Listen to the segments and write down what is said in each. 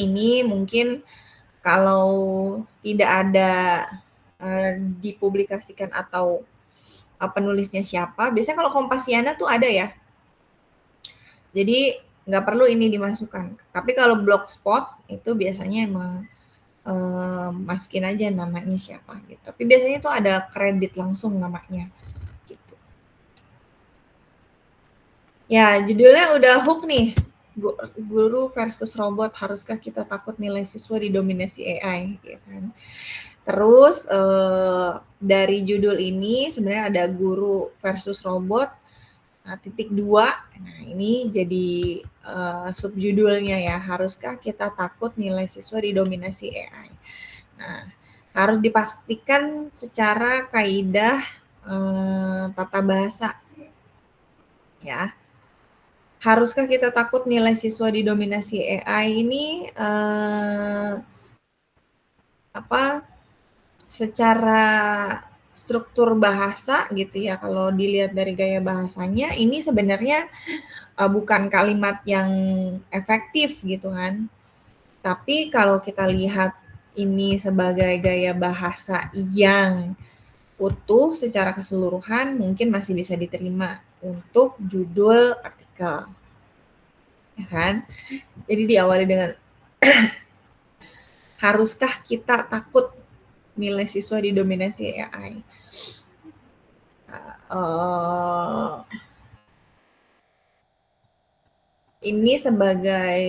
ini mungkin kalau tidak ada dipublikasikan atau penulisnya siapa, biasanya kalau Kompasiana tuh ada ya. Jadi nggak perlu ini dimasukkan. Tapi kalau Blogspot itu biasanya emang masukin aja namanya siapa gitu. Tapi biasanya tuh ada kredit langsung namanya gitu. Ya, judulnya udah hook nih. Guru versus robot, haruskah kita takut nilai siswa didominasi AI gitu kan. Terus dari judul ini sebenarnya ada guru versus robot. Nah, titik 2, nah ini jadi subjudulnya ya, haruskah kita takut nilai siswa didominasi AI. Nah, harus dipastikan secara kaidah tata bahasa ya. Haruskah kita takut nilai siswa didominasi AI ini secara struktur bahasa gitu ya, kalau dilihat dari gaya bahasanya ini sebenarnya bukan kalimat yang efektif gitu kan. Tapi kalau kita lihat ini sebagai gaya bahasa yang utuh secara keseluruhan, mungkin masih bisa diterima untuk judul artikel. Ya kan? Jadi diawali dengan haruskah kita takut nilai siswa didominasi AI? Ini sebagai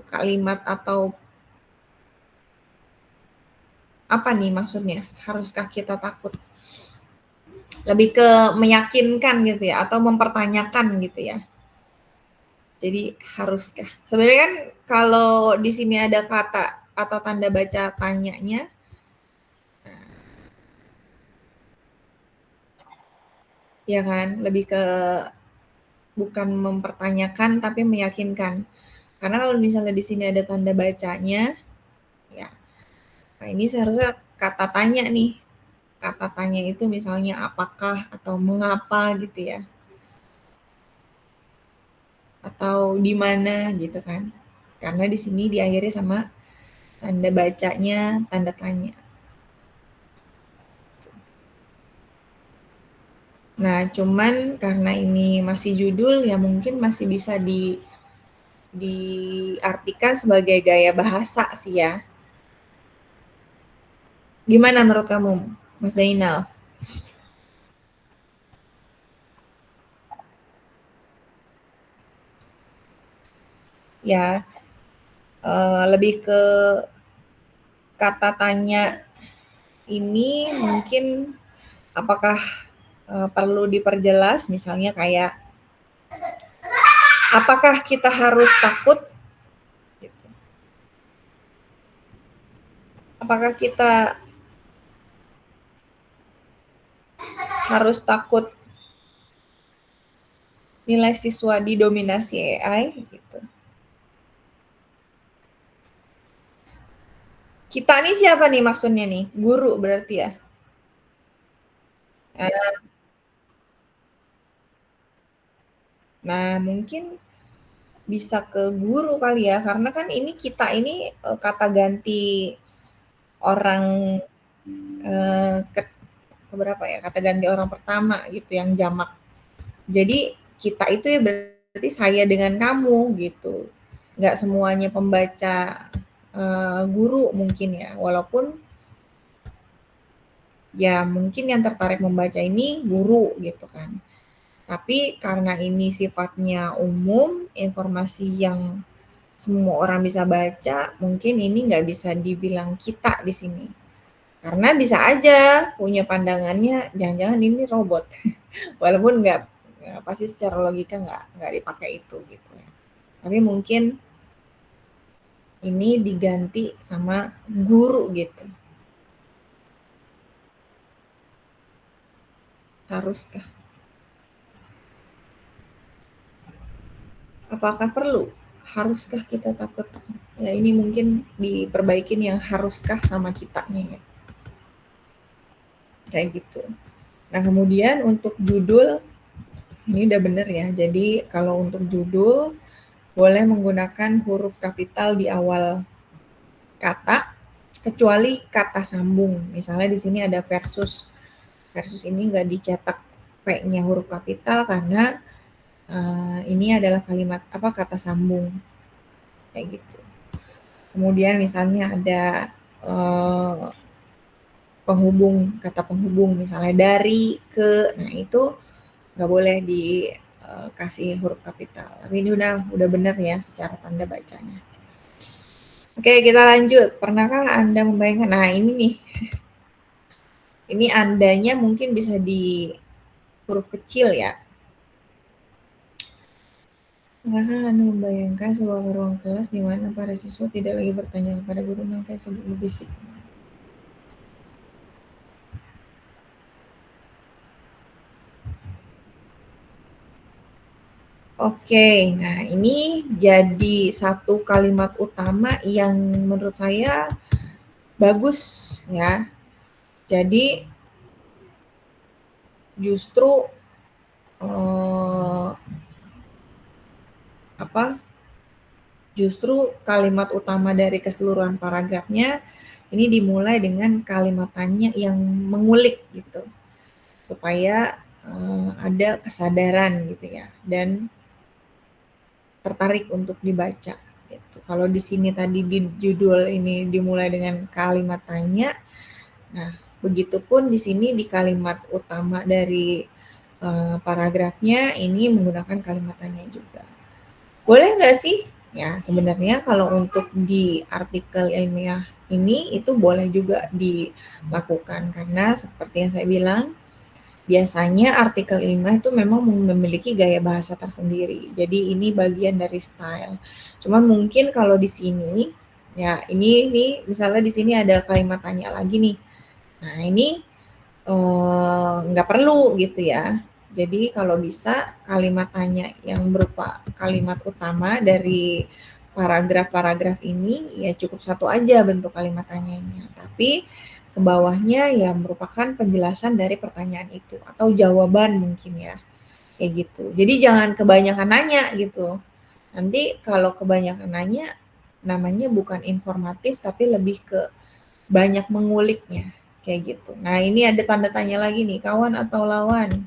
kalimat atau apa nih maksudnya? Haruskah kita takut? Lebih ke meyakinkan gitu ya, atau mempertanyakan gitu ya. Jadi haruskah? Sebenarnya kan kalau di sini ada kata atau tanda baca tanyanya, ya kan, lebih ke bukan mempertanyakan tapi meyakinkan. Karena kalau misalnya di sini ada tanda bacanya, ya, nah ini seharusnya kata tanya nih. Kata tanya itu misalnya apakah atau mengapa gitu ya. Atau di mana gitu kan. Karena di sini diakhiri sama tanda bacanya, tanda tanya. Nah, cuman karena ini masih judul ya mungkin masih bisa diartikan sebagai gaya bahasa sih ya. Gimana menurut kamu, Mas Zainal? Ya, lebih ke kata tanya ini mungkin apakah perlu diperjelas, misalnya kayak apakah kita harus takut? Gitu. Apakah kita harus takut nilai siswa didominasi AI? Gitu. Kita nih siapa nih maksudnya nih? Guru berarti ya? Nah, mungkin bisa ke guru kali ya, karena kan ini kita ini kata ganti orang keberapa ya? Kata ganti orang pertama gitu yang jamak. Jadi kita itu ya berarti saya dengan kamu gitu. Nggak semuanya pembaca guru mungkin ya, walaupun ya mungkin yang tertarik membaca ini guru gitu kan. Tapi karena ini sifatnya umum, informasi yang semua orang bisa baca, mungkin ini nggak bisa dibilang kita di sini. Karena bisa aja punya pandangannya, jangan-jangan ini robot. Walaupun nggak, pasti secara logika nggak dipakai itu gitu ya. Tapi mungkin ini diganti sama guru gitu. Haruskah? Apakah perlu? Haruskah kita takut? Ya ini mungkin diperbaikin yang haruskah sama kitanya ya. Kayak gitu. Nah kemudian untuk judul, ini udah bener ya. Jadi kalau untuk judul boleh menggunakan huruf kapital di awal kata, kecuali kata sambung. Misalnya di sini ada versus. Versus ini nggak dicetak P-nya huruf kapital karena ini adalah kalimat kata sambung kayak gitu. Kemudian misalnya ada penghubung, kata penghubung misalnya dari, ke, nah itu nggak boleh dikasih huruf kapital. Tapi ini udah benar ya secara tanda bacanya. Oke, kita lanjut. Pernahkah Anda membayangkan? Nah, ini nih. Ini Andanya mungkin bisa di huruf kecil ya. Pernahkah Anda membayangkan sebuah ruang kelas di mana para siswa tidak lagi bertanya kepada guru mereka sebut berbisik? Oke, nah ini jadi satu kalimat utama yang menurut saya bagus ya. Jadi justru justru kalimat utama dari keseluruhan paragrafnya ini dimulai dengan kalimat tanya yang mengulik gitu, supaya ada kesadaran gitu ya dan tertarik untuk dibaca gitu. Kalau di sini tadi di judul ini dimulai dengan kalimat tanya, nah begitupun di sini di kalimat utama dari paragrafnya ini menggunakan kalimat tanya juga. Boleh nggak sih? Ya sebenarnya kalau untuk di artikel ilmiah ini itu boleh juga dilakukan karena seperti yang saya bilang biasanya artikel ilmiah itu memang memiliki gaya bahasa tersendiri. Jadi ini bagian dari style. Cuman mungkin kalau di sini ya ini misalnya di sini ada kalimat tanya lagi nih. Nah ini nggak perlu gitu ya. Jadi kalau bisa kalimat tanya yang berupa kalimat utama dari paragraf-paragraf ini ya cukup satu aja bentuk kalimat tanyanya. Tapi ke bawahnya ya merupakan penjelasan dari pertanyaan itu atau jawaban mungkin ya. Kayak gitu. Jadi jangan kebanyakan nanya gitu. Nanti kalau kebanyakan nanya namanya bukan informatif tapi lebih ke banyak menguliknya kayak gitu. Nah, ini ada tanda tanya lagi nih, kawan atau lawan?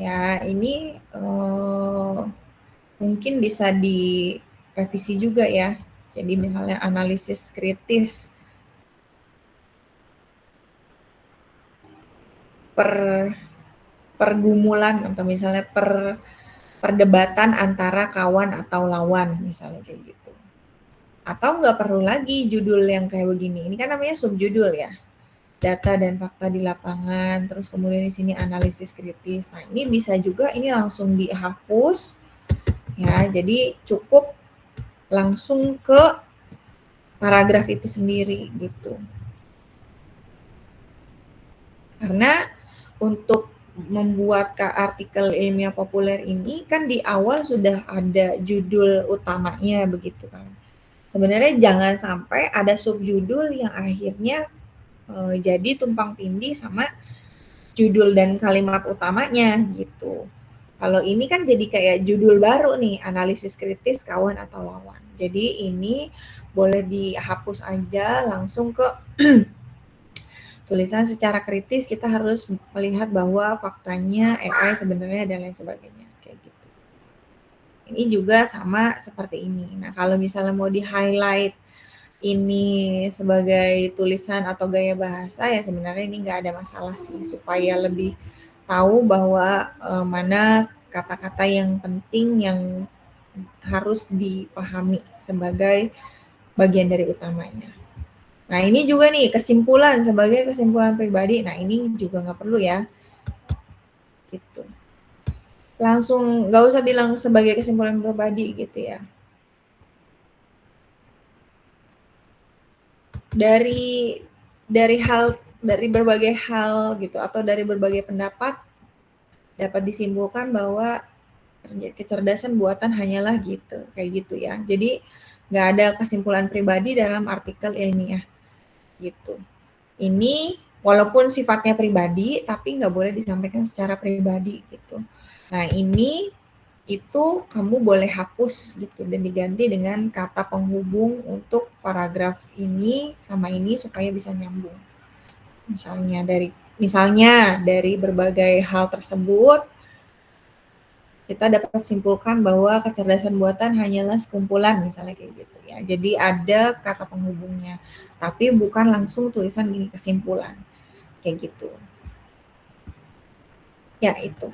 Ya, ini mungkin bisa direvisi juga ya. Jadi misalnya analisis kritis pergumulan atau misalnya perdebatan antara kawan atau lawan misalnya kayak gitu. Atau nggak perlu lagi judul yang kayak begini. Ini kan namanya subjudul ya. Data dan fakta di lapangan, terus kemudian di sini analisis kritis. Nah, ini bisa juga ini langsung dihapus ya. Jadi cukup langsung ke paragraf itu sendiri gitu. Karena untuk membuat artikel ilmiah populer ini kan di awal sudah ada judul utamanya begitu kan. Sebenarnya jangan sampai ada subjudul yang akhirnya jadi tumpang tindih sama judul dan kalimat utamanya gitu. Kalau ini kan jadi kayak judul baru nih, analisis kritis kawan atau lawan. Jadi ini boleh dihapus aja langsung ke tulisan secara kritis kita harus melihat bahwa faktanya AI sebenarnya dan lain sebagainya kayak gitu. Ini juga sama seperti ini. Nah, kalau misalnya mau di-highlight ini sebagai tulisan atau gaya bahasa ya sebenarnya ini nggak ada masalah sih supaya lebih tahu bahwa mana kata-kata yang penting yang harus dipahami sebagai bagian dari utamanya. Nah ini juga nih kesimpulan sebagai kesimpulan pribadi. Nah ini juga nggak perlu ya, gitu. Langsung nggak usah bilang sebagai kesimpulan pribadi gitu ya. Dari berbagai hal gitu atau dari berbagai pendapat dapat disimpulkan bahwa kecerdasan buatan hanyalah gitu, kayak gitu ya. Jadi nggak ada kesimpulan pribadi dalam artikel ilmiah gitu. Ini walaupun sifatnya pribadi, tapi nggak boleh disampaikan secara pribadi gitu. Nah, ini itu kamu boleh hapus gitu dan diganti dengan kata penghubung untuk paragraf ini sama ini supaya bisa nyambung. Misalnya dari berbagai hal tersebut kita dapat simpulkan bahwa kecerdasan buatan hanyalah sekumpulan misalnya kayak gitu ya. Jadi ada kata penghubungnya, tapi bukan langsung tulisan gini kesimpulan kayak gitu. Ya itu.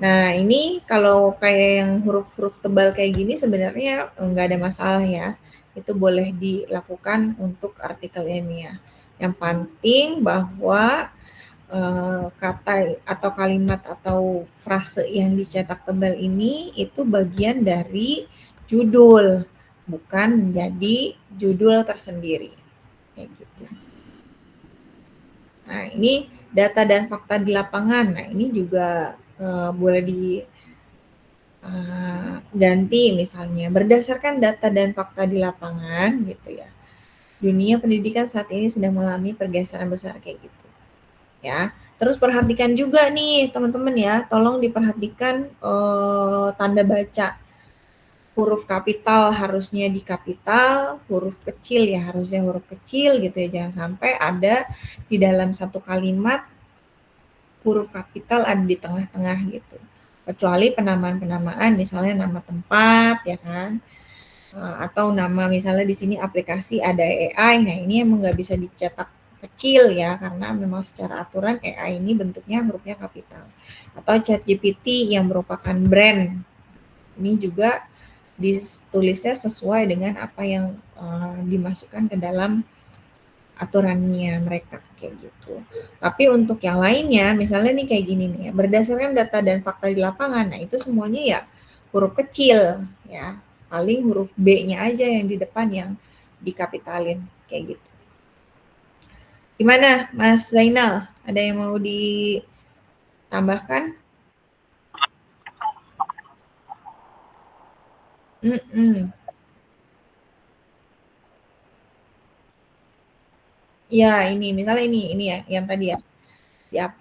Nah ini kalau kayak yang huruf-huruf tebal kayak gini sebenarnya nggak ada masalah ya. Itu boleh dilakukan untuk artikel ilmiah. Yang penting bahwa kata atau kalimat atau frase yang dicetak tebal ini itu bagian dari judul, bukan menjadi judul tersendiri. Kayak gitu. Nah, ini data dan fakta di lapangan. Nah, ini juga boleh diganti misalnya berdasarkan data dan fakta di lapangan gitu ya. Dunia pendidikan saat ini sedang mengalami pergeseran besar kayak gitu. Ya. Terus perhatikan juga nih teman-teman ya, tolong diperhatikan tanda baca. Huruf kapital harusnya di kapital, huruf kecil ya harusnya huruf kecil gitu ya. Jangan sampai ada di dalam satu kalimat huruf kapital ada di tengah-tengah gitu. Kecuali penamaan-penamaan misalnya nama tempat ya kan. Atau nama misalnya di sini aplikasi ada AI. Nah, ini emang nggak bisa dicetak kecil ya karena memang secara aturan AI ini bentuknya hurufnya kapital. Atau ChatGPT yang merupakan brand ini juga ditulisnya sesuai dengan apa yang dimasukkan ke dalam aturannya mereka kayak gitu. Tapi untuk yang lainnya, misalnya nih kayak gini nih ya, berdasarkan data dan fakta di lapangan, nah itu semuanya ya huruf kecil ya, paling huruf B-nya aja yang di depan yang dikapitalin kayak gitu. Gimana Mas Zainal? Ada yang mau ditambahkan? Ya ini misalnya ini ya yang tadi ya.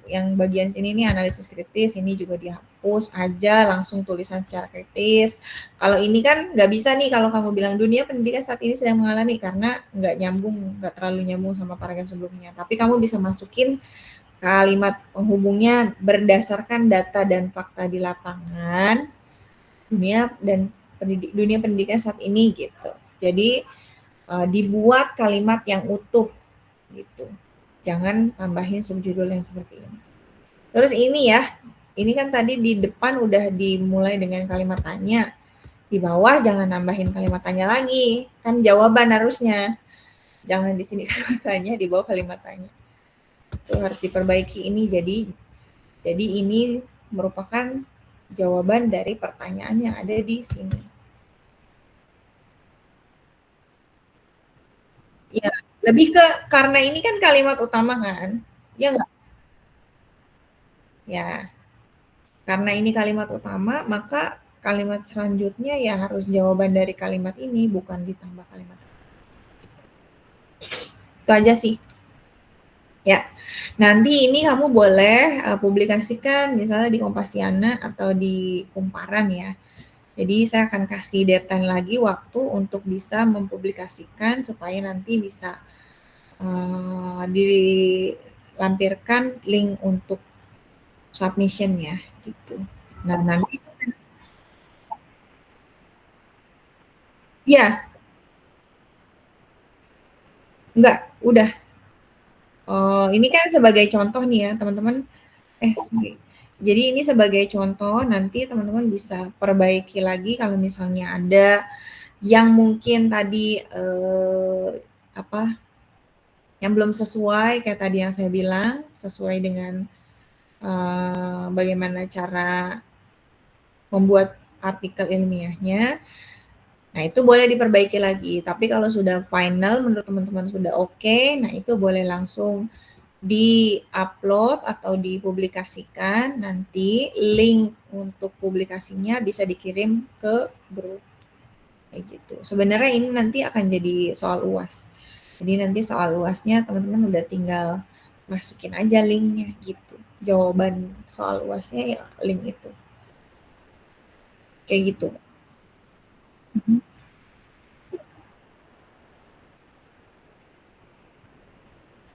Yang bagian sini nih analisis kritis, ini juga dihapus aja langsung tulisan secara kritis. Kalau ini kan nggak bisa nih kalau kamu bilang dunia pendidikan saat ini sedang mengalami karena nggak nyambung, nggak terlalu nyambung sama paragraf sebelumnya. Tapi kamu bisa masukin kalimat penghubungnya berdasarkan data dan fakta di lapangan dunia pendidikan saat ini gitu. Jadi dibuat kalimat yang utuh gitu. Jangan tambahin subjudul yang seperti ini. Terus ini ya, ini kan tadi di depan udah dimulai dengan kalimat tanya. Di bawah jangan nambahin kalimat tanya lagi. Kan jawaban harusnya. Jangan di sini kalimat tanya, di bawah kalimat tanya. Itu harus diperbaiki ini jadi ini merupakan jawaban dari pertanyaan yang ada di sini. Ya, lebih ke karena ini kan kalimat utama kan. Ya enggak? Ya, karena ini kalimat utama, maka kalimat selanjutnya ya harus jawaban dari kalimat ini, bukan ditambah kalimat. Itu aja sih. Ya, nanti ini kamu boleh publikasikan misalnya di Kompasiana atau di Kumparan ya. Jadi saya akan kasih deadline lagi waktu untuk bisa mempublikasikan supaya nanti bisa dilampirkan link untuk submission ya gitu. Nah, nanti ya enggak, udah. Ini kan sebagai contoh nih ya, teman-teman. Sorry. Jadi ini sebagai contoh, nanti teman-teman bisa perbaiki lagi kalau misalnya ada yang mungkin tadi yang belum sesuai kayak tadi yang saya bilang, sesuai dengan bagaimana cara membuat artikel ilmiahnya. Nah, itu boleh diperbaiki lagi. Tapi kalau sudah final, menurut teman-teman sudah oke, nah itu boleh langsung di-upload atau dipublikasikan. Nanti link untuk publikasinya bisa dikirim ke grup. Kayak gitu. Sebenarnya ini nanti akan jadi soal UAS. Jadi nanti soal UASnya teman-teman udah tinggal masukin aja linknya gitu. Jawaban soal UASnya ya link itu. kayak gitu. Mhm.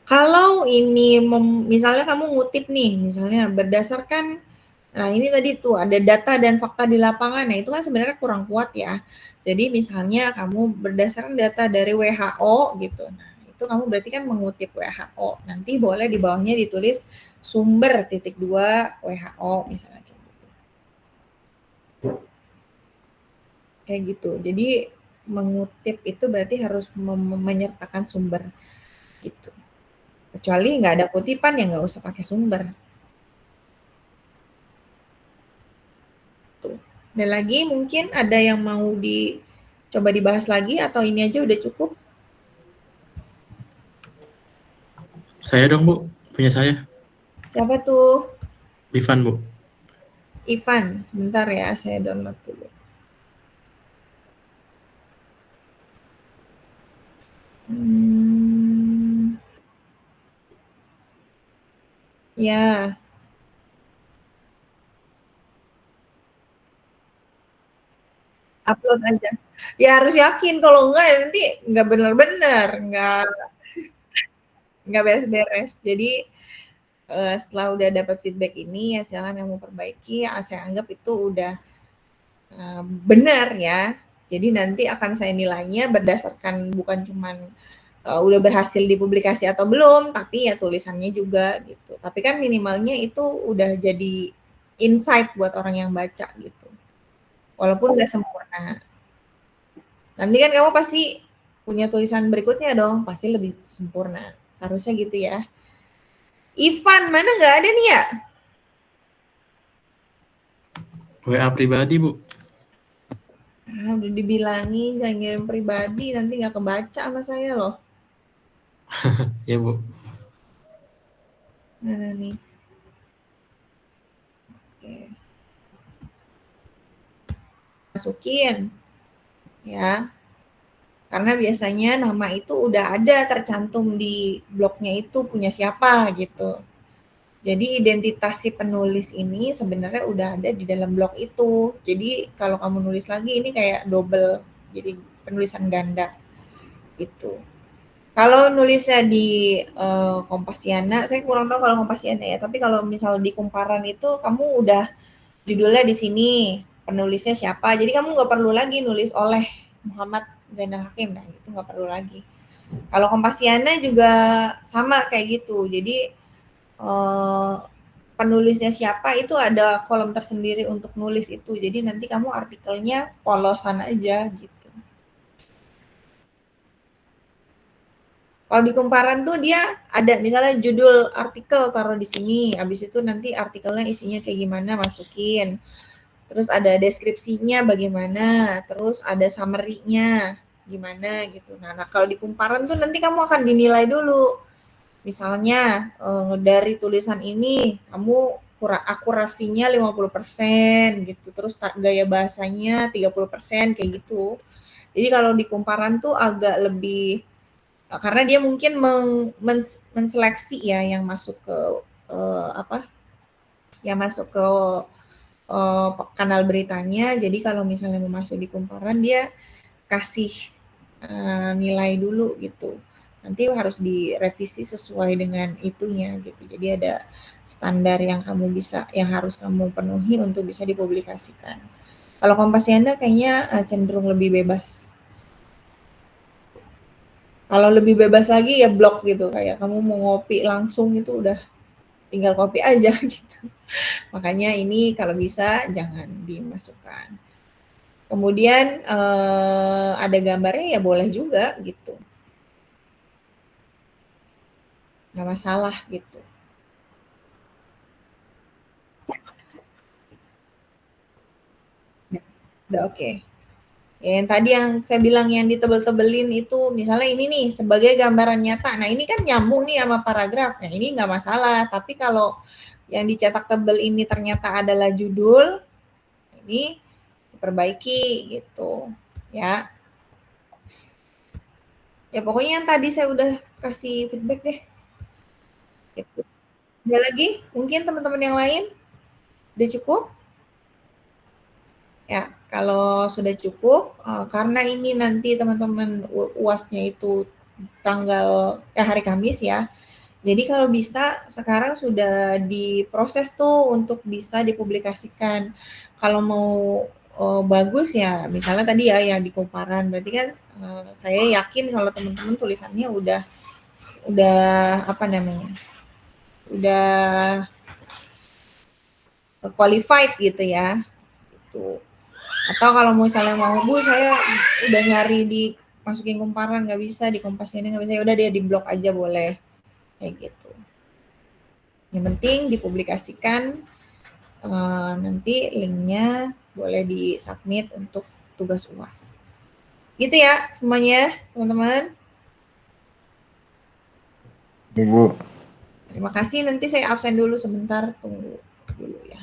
Kalau ini misalnya kamu ngutip nih, misalnya berdasarkan, nah ini tadi tuh ada data dan fakta di lapangan, nah itu kan sebenarnya kurang kuat ya. Jadi misalnya kamu berdasarkan data dari WHO gitu, nah itu kamu berarti kan mengutip WHO, nanti boleh di bawahnya ditulis sumber .2 WHO misalnya kayak gitu. Kayak gitu. Jadi mengutip itu berarti harus menyertakan sumber gitu. Kecuali nggak ada kutipan ya nggak usah pakai sumber. Tuh. Dan lagi mungkin ada yang mau dicoba dibahas lagi atau ini aja udah cukup? Saya dong, Bu. Punya saya. Siapa tuh? Ivan, Bu. Ivan. Sebentar ya, saya download dulu. Ya, upload aja. Ya harus yakin, kalau enggak nanti nggak bener-bener, nggak beres-beres. Jadi setelah udah dapat feedback ini ya silakan kamu perbaiki. Ya, saya anggap itu udah benar ya. Jadi nanti akan saya nilainya berdasarkan bukan cuman udah berhasil dipublikasi atau belum, tapi ya tulisannya juga gitu. Tapi kan minimalnya itu udah jadi insight buat orang yang baca gitu. Walaupun nggak sempurna. Nanti kan kamu pasti punya tulisan berikutnya dong, pasti lebih sempurna. Harusnya gitu ya. Ivan, mana nggak ada nih ya? WA pribadi, Bu. Udah dibilangin jangan ngirim pribadi, nanti nggak kebaca sama saya loh. Ya, Bu. Mana nih? Oke. Masukin ya. Karena biasanya nama itu udah ada tercantum di blognya itu punya siapa gitu. Jadi identitas si penulis ini sebenarnya udah ada di dalam blog itu. Jadi kalau kamu nulis lagi ini kayak double, jadi penulisan ganda gitu. Kalau nulisnya di Kompasiana, saya kurang tahu kalau Kompasiana ya, tapi kalau misal di Kumparan itu kamu udah judulnya di sini, penulisnya siapa, jadi kamu nggak perlu lagi nulis oleh Muhammad Zainal Hakim, nah itu nggak perlu lagi. Kalau Kompasiana juga sama kayak gitu, jadi penulisnya siapa itu ada kolom tersendiri untuk nulis itu, jadi nanti kamu artikelnya polosan aja gitu. Kalau di Kumparan tuh dia ada misalnya judul artikel taruh di sini, habis itu nanti artikelnya isinya kayak gimana masukin. Terus ada deskripsinya bagaimana, terus ada summary-nya gimana gitu. Nah, kalau di Kumparan tuh nanti kamu akan dinilai dulu. Misalnya dari tulisan ini kamu akurasinya 50% gitu, terus gaya bahasanya 30% kayak gitu. Jadi kalau di Kumparan tuh agak lebih karena dia mungkin menseleksi ya yang masuk ke apa? Yang masuk ke kanal beritanya. Jadi kalau misalnya mau masuk di Kumparan dia kasih nilai dulu gitu. Nanti harus direvisi sesuai dengan itunya gitu. Jadi ada standar yang kamu bisa, yang harus kamu penuhi untuk bisa dipublikasikan. Kalau Kompasiana kayaknya cenderung lebih bebas. Kalau lebih bebas lagi ya blog gitu, kayak kamu mau ngopi langsung itu udah tinggal kopi aja gitu. Makanya ini kalau bisa jangan dimasukkan. Kemudian ada gambarnya ya boleh juga gitu. Nggak masalah gitu. Udah oke. Okay. Ya, yang tadi yang saya bilang yang ditebel-tebelin itu misalnya ini nih sebagai gambaran nyata. Nah ini kan nyambung nih sama paragraf. Nah ini nggak masalah. Tapi kalau yang dicetak tebel ini ternyata adalah judul, ini diperbaiki gitu ya. Ya pokoknya yang tadi saya udah kasih feedback deh. Gitu. Ada lagi? Mungkin teman-teman yang lain? Udah cukup? Ya. Kalau sudah cukup, karena ini nanti teman-teman UAS-nya itu hari Kamis ya. Jadi kalau bisa sekarang sudah diproses tuh untuk bisa dipublikasikan. Kalau mau bagus ya, misalnya tadi ya yang di Kumparan, berarti kan saya yakin kalau teman-teman tulisannya udah apa namanya, udah qualified gitu ya. Gitu. Atau kalau misalnya mau, Bu saya udah nyari di masukin Kumparan nggak bisa, di Kompas ini nggak bisa, ya udah dia di blog aja boleh, kayak gitu. Yang penting dipublikasikan, nanti linknya boleh di-submit untuk tugas UAS. Gitu ya semuanya, teman-teman. Ibu. Terima kasih, nanti saya absen dulu sebentar, tunggu dulu ya.